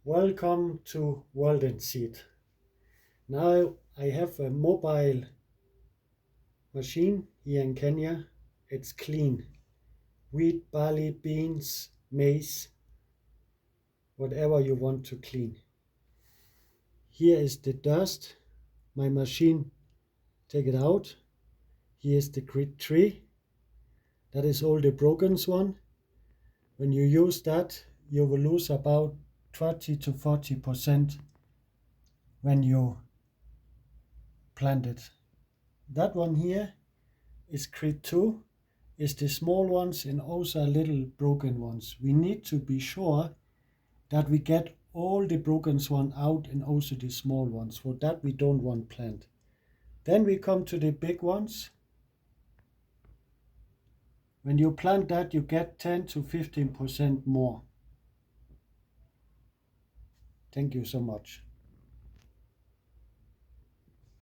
Welcome to Wolden seed. Now I have a mobile machine here in Kenya. It's clean. Wheat, barley, beans, maize, whatever you want to clean. Here is the dust. My machine take it out. Here is the grit tree. That is all the broken one. When you use that, you will lose about 30 to 40% when you plant it. That one here is grid 2, is the small ones and also little broken ones. We need to be sure that we get all the broken ones out and also the small ones. For that we don't want plant. Then we come to the big ones. When you plant that, you get 10 to 15% more. Thank you so much.